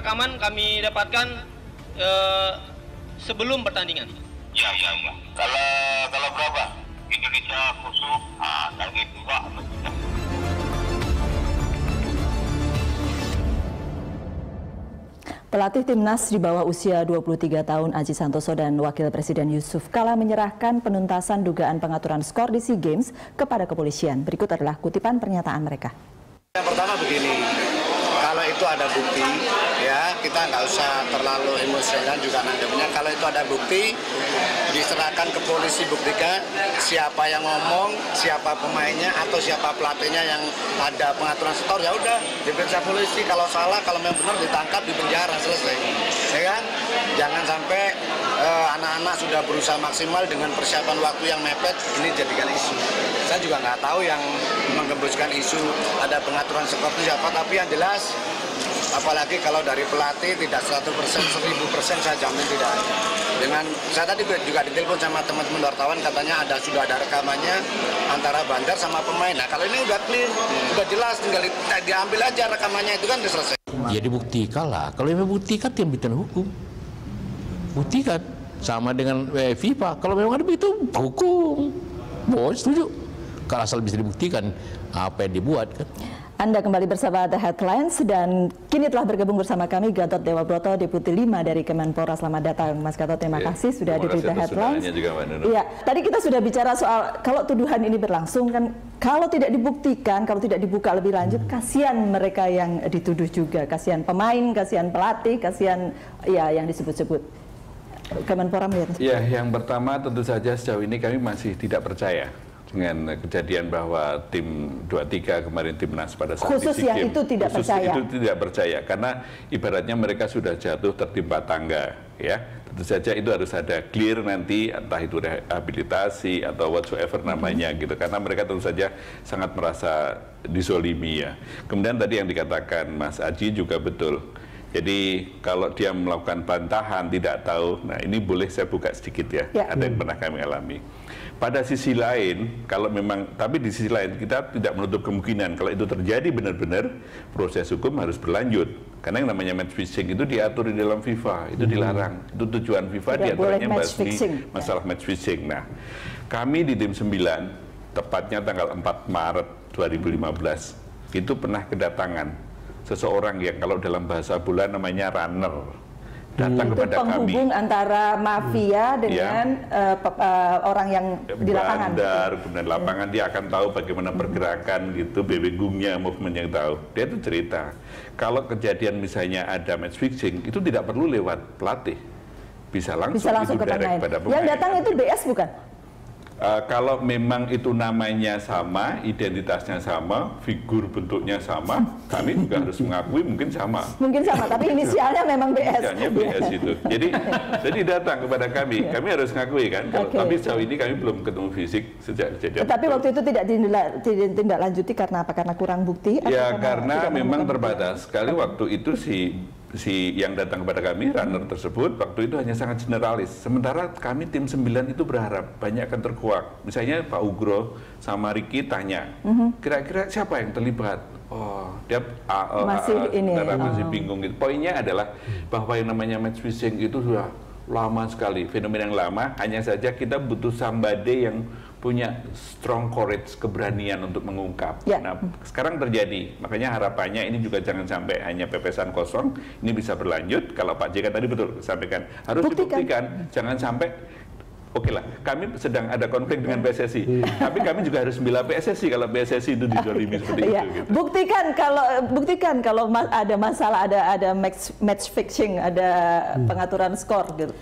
rekaman kami dapatkan sebelum pertandingan. Ya. Kalau berapa? Indonesia khusus, target 2. Pelatih timnas di bawah usia 23 tahun Aji Santoso dan Wakil Presiden Yusuf Kala menyerahkan penuntasan dugaan pengaturan skor di SEA Games kepada kepolisian. Berikut adalah kutipan pernyataan mereka. Yang pertama begini, kalau itu ada bukti, ya kita nggak usah terlalu emosional juga nanggapnya. Kalau itu ada bukti, diserahkan ke polisi, buktikan siapa yang ngomong, siapa pemainnya atau siapa pelatihnya yang ada pengaturan skor, ya udah diperiksa polisi. Kalau salah, kalau memang benar ditangkap, di penjara, selesai, ya kan? Jangan sampai anak-anak sudah berusaha maksimal dengan persiapan waktu yang mepet, ini jadikan isu. Saya juga nggak tahu yang menggembuskan isu ada pengaturan skor itu siapa, tapi yang jelas, apalagi kalau dari pelatih tidak 100%, 1000% saya jamin tidak. Dengan saya tadi juga ditelepon sama teman-teman wartawan, katanya sudah ada rekamannya antara Bandar sama pemain. Nah kalau ini udah clear, udah jelas, tinggal diambil aja rekamannya, itu kan udah selesai. Ya dibuktikan lah. Kalau memang buktikan, yang bikin hukum. Buktikan sama dengan FIFA. Kalau memang ada begitu, hukum. Boleh setuju. Kalau asal bisa dibuktikan apa yang dibuat kan. Anda kembali bersama The Headlines dan kini telah bergabung bersama kami Gatot Dewa Broto, Deputi 5 dari Kemenpora. Selamat datang Mas Gatot, terima kasih sudah hadir di The Headlines. Iya, tadi kita sudah bicara soal kalau tuduhan ini berlangsung kan, kalau tidak dibuktikan, kalau tidak dibuka lebih lanjut, kasihan mereka yang dituduh juga, kasihan pemain, kasihan pelatih, kasihan ya yang disebut-sebut. Kemenpora melihat. Ya, yang pertama tentu saja sejauh ini kami masih tidak percaya dengan kejadian bahwa tim 23 kemarin timnas pada saat khusus di SEA Games, yang itu tidak percaya. Itu tidak percaya karena ibaratnya mereka sudah jatuh tertimpa tangga, ya. Tentu saja itu harus ada clear nanti, entah itu rehabilitasi atau whatsoever namanya gitu, karena mereka tentu saja sangat merasa dizolimi ya. Kemudian tadi yang dikatakan Mas Aji juga betul. Jadi kalau dia melakukan bantahan tidak tahu, nah ini boleh saya buka sedikit ya. Ada yang pernah kami alami. Pada sisi lain, kalau memang, tapi di sisi lain kita tidak menutup kemungkinan kalau itu terjadi benar-benar proses hukum harus berlanjut. Karena yang namanya match fixing itu diatur di dalam FIFA, itu dilarang. Itu tujuan FIFA diantaranya masalah match fixing. Nah, kami di tim 9, tepatnya tanggal 4 Maret 2015, itu pernah kedatangan seseorang yang kalau dalam bahasa bola namanya runner. Datang kepada kami. Itu penghubung antara mafia dengan orang yang di lapangan. Bandar, kemudian lapangan dia akan tahu bagaimana pergerakan gitu, bebegungnya, movement yang tahu. Dia itu cerita, kalau kejadian misalnya ada match fixing, itu tidak perlu lewat pelatih. Bisa langsung ke direct pada pemain. Yang datang itu BS bukan? Kalau memang itu namanya sama, identitasnya sama, figur bentuknya sama, kami juga harus mengakui mungkin sama. Mungkin sama, tapi inisialnya memang BS. Inisialnya BS itu. Jadi datang kepada kami harus mengakui kan. Tapi sejauh ini kami belum ketemu fisik sejak kejadian. Tapi waktu itu tidak ditindaklanjuti karena apa? Karena kurang bukti? Ya karena memang terbatas. Sekali waktu itu si yang datang kepada kami, runner tersebut, waktu itu hanya sangat generalis. Sementara kami tim 9 itu berharap banyak akan terkuak. Misalnya Pak Ugro sama Ricky tanya, kira-kira siapa yang terlibat? Oh, dia masih bingung gitu. Poinnya adalah bahwa yang namanya match fixing itu sudah lama sekali, fenomena yang lama. Hanya saja kita butuh somebody yang punya strong courage, keberanian untuk mengungkap. Nah, sekarang terjadi. Makanya harapannya ini juga jangan sampai hanya pepesan kosong. Ini bisa berlanjut. Kalau Pak JK tadi betul sampaikan, harus dibuktikan. Jangan sampai, oke lah, kami sedang ada konflik dengan PSSI. Tapi kami juga harus membela PSSI kalau PSSI itu dizolimi seperti itu. Gitu. Buktikan kalau ada masalah, ada match fixing, ada pengaturan skor gitu.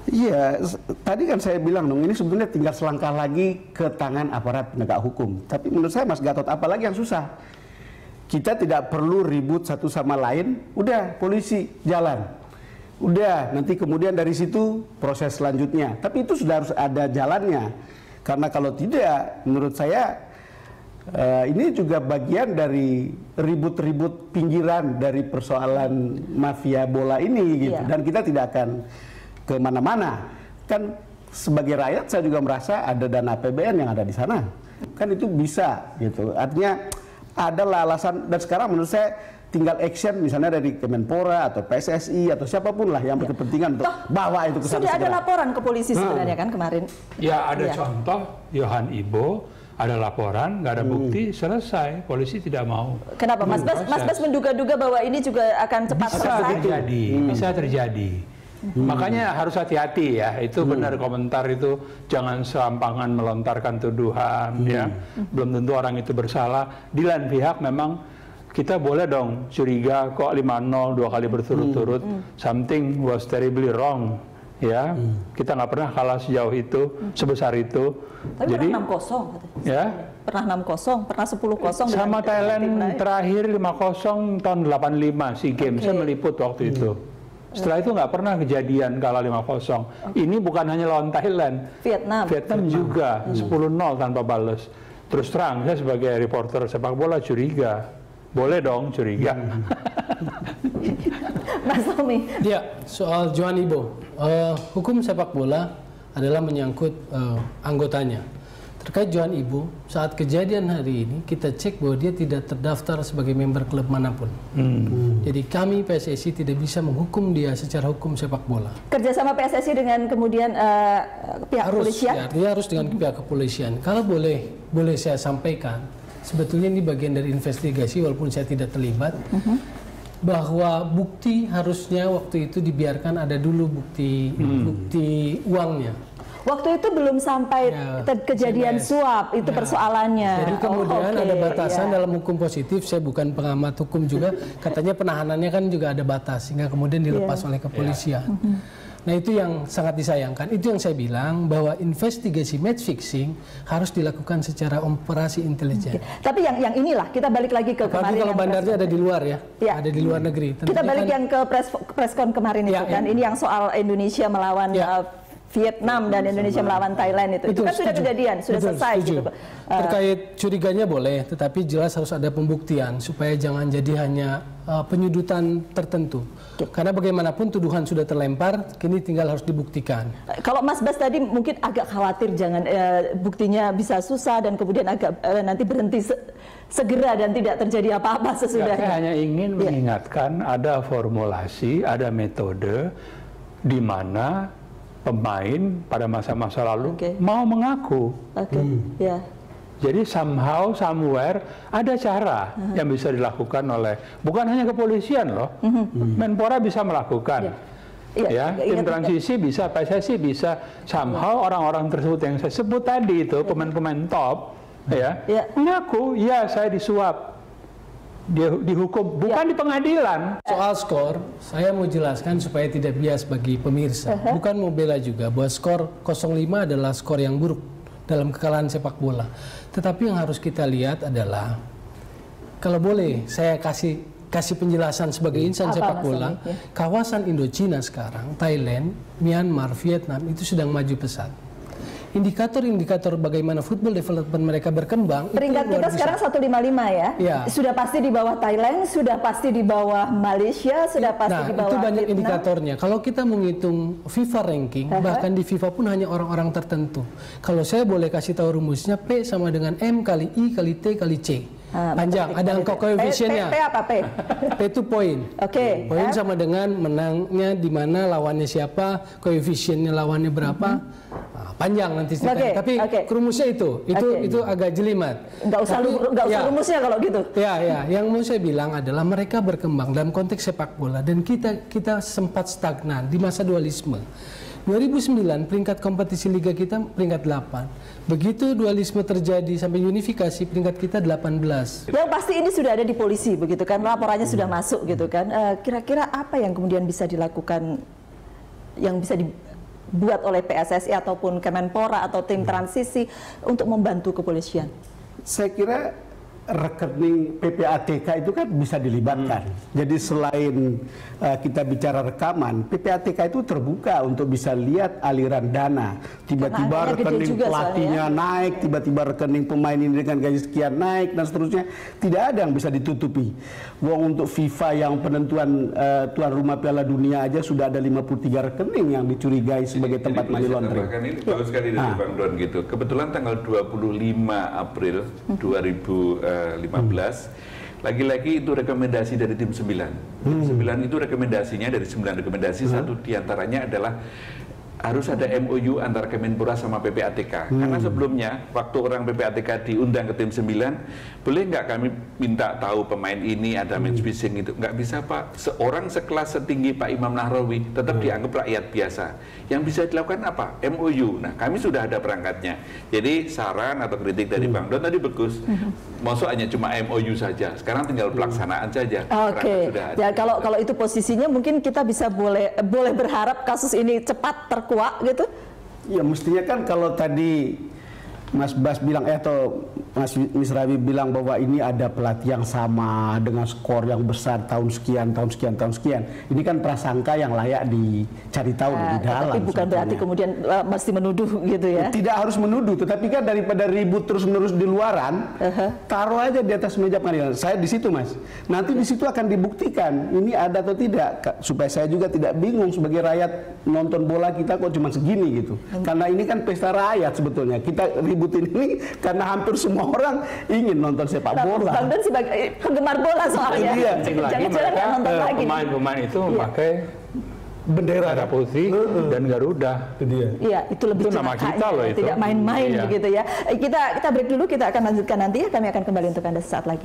Iya, tadi kan saya bilang dong, ini sebetulnya tinggal selangkah lagi ke tangan aparat penegak hukum. Tapi menurut saya Mas Gatot, apalagi yang susah? Kita tidak perlu ribut satu sama lain, udah polisi jalan. Udah, nanti kemudian dari situ proses selanjutnya. Tapi itu sudah harus ada jalannya. Karena kalau tidak, menurut saya ini juga bagian dari ribut-ribut pinggiran dari persoalan mafia bola ini gitu. Dan kita tidak akan kemana-mana. Kan sebagai rakyat saya juga merasa ada dana APBN yang ada di sana. Kan itu bisa gitu. Artinya adalah alasan, dan sekarang menurut saya tinggal action misalnya dari Kemenpora atau PSSI atau siapapun lah yang berkepentingan untuk bawa itu ke sana. Sudah ada laporan ke polisi sebenarnya kan kemarin? Ya ada contoh Yohan Ibo, ada laporan, nggak ada bukti, selesai. Polisi tidak mau. Kenapa Mas Bas menduga-duga bahwa ini juga akan cepat selesai? Bisa terjadi. Makanya harus hati-hati ya. Itu benar komentar itu, jangan serampangan melontarkan tuduhan ya. Belum tentu orang itu bersalah. Di lain pihak memang kita boleh dong curiga kok 5-0 2 kali berturut-turut, something was terribly wrong ya. Kita nggak pernah kalah sejauh itu, sebesar itu. Tapi jadi pernah 6-0 ya, pernah 6-0, pernah 10-0 sama Thailand terakhir 5-0 tahun 85 SEA Games. Saya meliput waktu itu. Setelah itu nggak pernah kejadian kalah 5-0. Ini bukan hanya lawan Thailand, Vietnam juga 10-0 tanpa balas. Terus terang saya sebagai reporter sepak bola curiga. Boleh dong curiga. Mas Tommy. Ya, soal Yohan Ibo, hukum sepak bola adalah menyangkut anggotanya. Terkait Yohan Ibo, saat kejadian hari ini kita cek bahwa dia tidak terdaftar sebagai member klub manapun. Jadi kami PSSI tidak bisa menghukum dia secara hukum sepak bola. Kerjasama PSSI dengan kemudian pihak kepolisian? Ya, dia harus dengan pihak kepolisian. Kalau boleh saya sampaikan, sebetulnya ini bagian dari investigasi walaupun saya tidak terlibat. Bahwa bukti harusnya waktu itu dibiarkan ada dulu bukti uangnya. Waktu itu belum sampai kejadian suap, itu persoalannya. Jadi kemudian ada batasan dalam hukum positif, saya bukan pengamat hukum juga, katanya penahanannya kan juga ada batas, sehingga kemudian dilepas oleh kepolisian. Nah itu yang sangat disayangkan, itu yang saya bilang bahwa investigasi match fixing harus dilakukan secara operasi intelijen. Tapi yang inilah, kita balik lagi ke kemarin. Kalau bandarnya ada di luar ya, ada di luar negeri. Kita balik yang ke preskon kemarin itu kan, ini yang soal Indonesia melawan Vietnam dan Indonesia melawan Thailand itu kan sudah kejadian, sudah selesai gitu. Terkait curiganya boleh, tetapi jelas harus ada pembuktian supaya jangan jadi hanya penyudutan tertentu. Karena bagaimanapun tuduhan sudah terlempar, kini tinggal harus dibuktikan. Kalau Mas Bas tadi mungkin agak khawatir jangan buktinya bisa susah dan kemudian agak nanti berhenti segera dan tidak terjadi apa-apa sesudahnya. Saya hanya ingin mengingatkan ada formulasi, ada metode di mana pemain pada masa-masa lalu mau mengaku. Jadi somehow, somewhere ada cara yang bisa dilakukan oleh bukan hanya kepolisian loh, Menpora bisa melakukan, tim transisi bisa, PSSI bisa, somehow orang-orang tersebut yang saya sebut tadi itu pemain-pemain top, mengaku ya saya disuap. Dia dihukum, bukan di pengadilan. Soal skor, saya mau jelaskan supaya tidak bias bagi pemirsa. Bukan mau bela juga bahwa skor 0-5 adalah skor yang buruk dalam kekalahan sepak bola. Tetapi yang harus kita lihat adalah, kalau boleh saya kasih penjelasan sebagai insan sepak bola, kawasan Indochina sekarang, Thailand, Myanmar, Vietnam itu sedang maju pesat. Indikator-indikator bagaimana football development mereka berkembang. Peringkat kita sekarang 155 ya. Sudah pasti di bawah Thailand, sudah pasti di bawah Malaysia, sudah pasti di bawah itu banyak Vietnam. indikatornya. Kalau kita menghitung FIFA ranking, bahkan di FIFA pun hanya orang-orang tertentu. Kalau saya boleh kasih tahu rumusnya, P sama dengan M kali I kali T kali C. Panjang, ada angka koefisiennya. P apa P? P itu poin. Poin sama dengan menangnya di mana, lawannya siapa, koefisiennya lawannya berapa. Panjang nanti ceritanya. Tapi rumusnya itu agak jelimat. Nggak usah rumusnya kalau gitu. Yang mau saya bilang adalah mereka berkembang dalam konteks sepak bola dan kita sempat stagnan di masa dualisme. 2009 peringkat kompetisi liga kita peringkat 8. Begitu dualisme terjadi sampai unifikasi peringkat kita 18. Yang pasti ini sudah ada di polisi begitu kan, laporannya sudah masuk gitu kan. Kira-kira apa yang kemudian bisa dilakukan, yang bisa dibuat oleh PSSI ataupun Kemenpora atau tim transisi untuk membantu kepolisian? Saya kira rekening PPATK itu kan bisa dilibatkan. Jadi selain kita bicara rekaman, PPATK itu terbuka untuk bisa lihat aliran dana. Tiba-tiba rekening pelatihnya naik, tiba-tiba rekening pemain ini dengan gaji sekian naik, dan seterusnya. Tidak ada yang bisa ditutupi. Wong untuk FIFA yang penentuan tuan rumah Piala Dunia aja sudah ada 53 rekening yang dicurigai sebagai tempat money laundering. Ini bagus sekali dari Bang Don gitu. Kebetulan tanggal 25 April 2015 Lagi-lagi itu rekomendasi dari tim 9. Tim 9 itu rekomendasinya dari 9 rekomendasi, satu diantaranya adalah harus ada MOU antara Kemenpora sama PPATK. Karena sebelumnya, waktu orang PPATK diundang ke tim 9, boleh nggak kami minta tahu pemain ini ada match fixing itu? Nggak bisa Pak, seorang sekelas setinggi Pak Imam Nahrawi tetap dianggap rakyat biasa. Yang bisa dilakukan apa? MOU. Nah, kami sudah ada perangkatnya. Jadi saran atau kritik dari Bang Don tadi bagus. Maksud hanya cuma MOU saja. Sekarang tinggal pelaksanaan saja. Oke. Ya kalau itu posisinya mungkin kita bisa boleh berharap kasus ini cepat terkuak gitu. Ya mestinya kan kalau tadi Mas Bas bilang atau Mas Misrawi bilang bahwa ini ada pelatih yang sama dengan skor yang besar tahun sekian. Ini kan prasangka yang layak dicari tahu di dalam. Tapi bukan berarti kemudian mesti menuduh gitu ya. Tidak harus menuduh, tetapi kan daripada ribut terus-menerus di luaran, taruh aja di atas meja pengadilan. Saya di situ Mas. Nanti di situ akan dibuktikan ini ada atau tidak, supaya saya juga tidak bingung sebagai rakyat nonton bola kita kok cuma segini gitu. Karena ini kan pesta rakyat sebetulnya. Kita ributin ini karena hampir semua orang ingin nonton sepak bola. Bang Dan sebagai penggemar bola soalnya. Iya. Jangan-jangan nggak nonton lagi. Pemain-pemain itu memakai bendera merah putih dan Garuda. Iya, itu lebih nama kita loh itu. Tidak main-main begitu ya. Kita break dulu, kita akan lanjutkan nanti ya. Kami akan kembali untuk Anda sesaat lagi.